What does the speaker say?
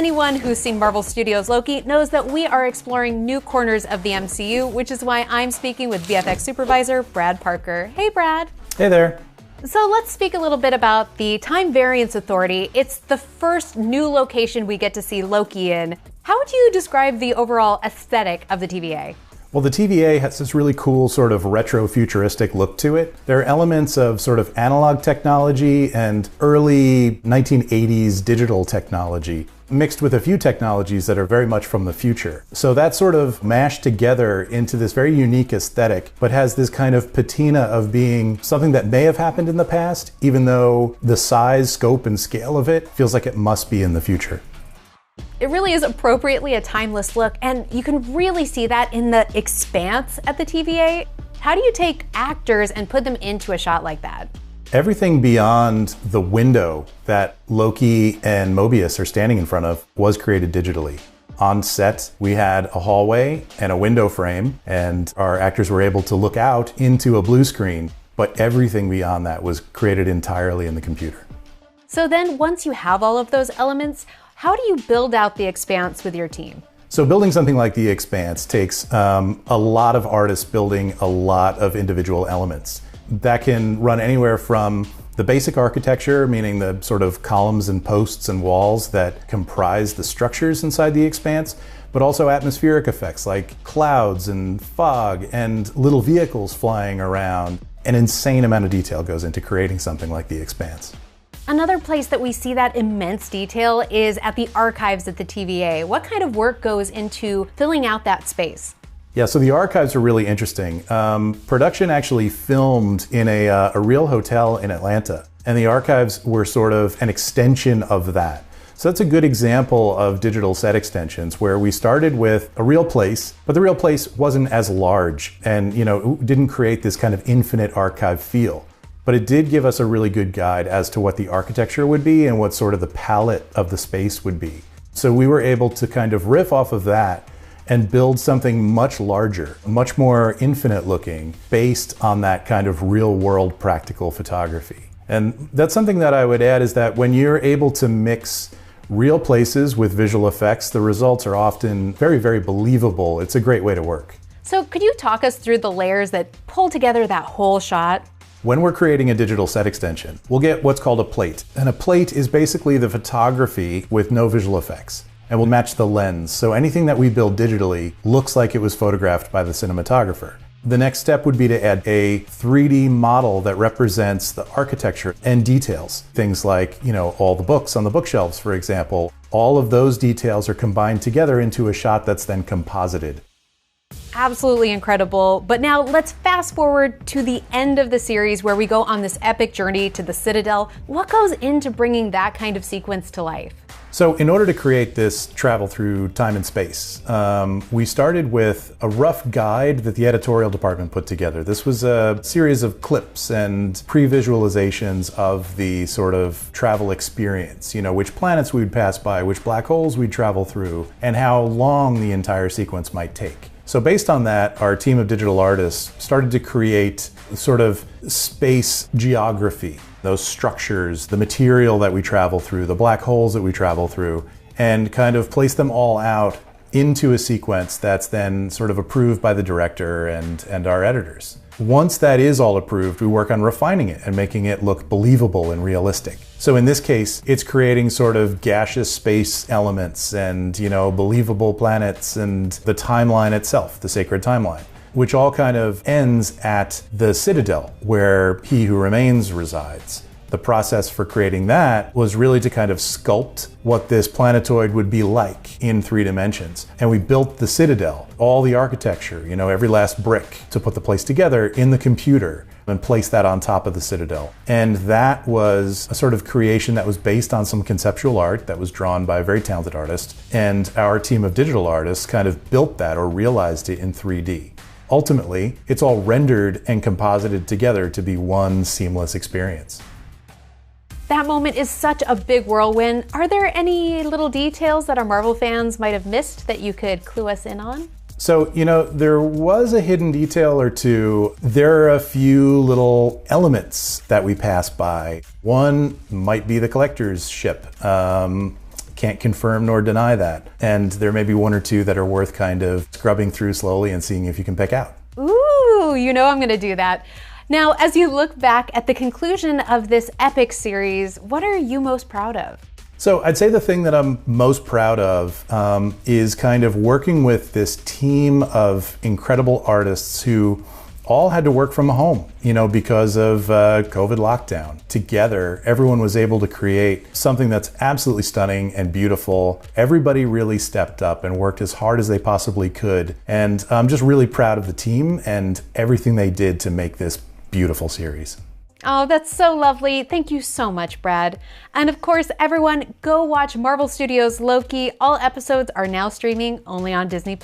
Anyone who's seen Marvel Studios' Loki knows that we are exploring new corners of the MCU, which is why I'm speaking with VFX supervisor Brad Parker. Hey, Brad. Hey there. So let's speak a little bit about the Time Variance Authority. It's the first new location we get to see Loki in. How would you describe the overall aesthetic of the TVA? Well, the TVA has this really cool sort of retro-futuristic look to it. There are elements of sort of analog technology and early 1980s digital technology mixed with a few technologies that are very much from the future. So that's sort of mashed together into this very unique aesthetic, but has this kind of patina of being something that may have happened in the past, even though the size, scope, and scale of it feels like it must be in the future. It really is appropriately a timeless look, and you can really see that in the expanse at the TVA. How do you take actors and put them into a shot like that? Everything beyond the window that Loki and Mobius are standing in front of was created digitally. On set, we had a hallway and a window frame, and our actors were able to look out into a blue screen, but everything beyond that was created entirely in the computer. So then, once you have all of those elements, how do you build out the expanse with your team? So building something like the expanse takes a lot of artists building a lot of individual elements. That can run anywhere from the basic architecture, meaning the sort of columns and posts and walls that comprise the structures inside the expanse, but also atmospheric effects like clouds and fog and little vehicles flying around. An insane amount of detail goes into creating something like the expanse. Another place that we see that immense detail is at the archives at the TVA. What kind of work goes into filling out that space? Yeah, so the archives are really interesting. Production actually filmed in a real hotel in Atlanta, and the archives were sort of an extension of that. So that's a good example of digital set extensions where we started with a real place, but the real place wasn't as large and it didn't create this kind of infinite archive feel. But it did give us a really good guide as to what the architecture would be and what sort of the palette of the space would be. So we were able to kind of riff off of that and build something much larger, much more infinite looking, based on that kind of real world practical photography. And that's something that I would add is that when you're able to mix real places with visual effects, the results are often very, very believable. It's a great way to work. So could you talk us through the layers that pull together that whole shot? When we're creating a digital set extension, we'll get what's called a plate. And a plate is basically the photography with no visual effects. And we'll match the lens. So anything that we build digitally looks like it was photographed by the cinematographer. The next step would be to add a 3D model that represents the architecture and details. Things like, all the books on the bookshelves, for example. All of those details are combined together into a shot that's then composited. Absolutely incredible. But now let's fast forward to the end of the series where we go on this epic journey to the Citadel. What goes into bringing that kind of sequence to life? So in order to create this travel through time and space, we started with a rough guide that the editorial department put together. This was a series of clips and pre-visualizations of the sort of travel experience, which planets we would pass by, which black holes we'd travel through, and how long the entire sequence might take. So based on that, our team of digital artists started to create sort of space geography, those structures, the material that we travel through, the black holes that we travel through, and kind of place them all out into a sequence that's then sort of approved by the director and our editors. Once that is all approved, we work on refining it and making it look believable and realistic. So in this case, it's creating sort of gaseous space elements and, believable planets and the timeline itself, the sacred timeline, which all kind of ends at the Citadel, where He Who Remains resides. The process for creating that was really to kind of sculpt what this planetoid would be like in 3 dimensions. And we built the Citadel, all the architecture, every last brick to put the place together in the computer and place that on top of the Citadel. And that was a sort of creation that was based on some conceptual art that was drawn by a very talented artist. And our team of digital artists kind of built that or realized it in 3D. Ultimately, it's all rendered and composited together to be one seamless experience. That moment is such a big whirlwind. Are there any little details that our Marvel fans might have missed that you could clue us in on? So, there was a hidden detail or two. There are a few little elements that we pass by. One might be the collector's ship. Can't confirm nor deny that. And there may be one or two that are worth kind of scrubbing through slowly and seeing if you can pick out. Ooh, you know I'm gonna do that. Now, as you look back at the conclusion of this epic series, what are you most proud of? So I'd say the thing that I'm most proud of is kind of working with this team of incredible artists who all had to work from home, because of COVID lockdown. Together, everyone was able to create something that's absolutely stunning and beautiful. Everybody really stepped up and worked as hard as they possibly could. And I'm just really proud of the team and everything they did to make this beautiful series. Oh, that's so lovely. Thank you so much, Brad. And of course, everyone, go watch Marvel Studios' Loki. All episodes are now streaming only on Disney+.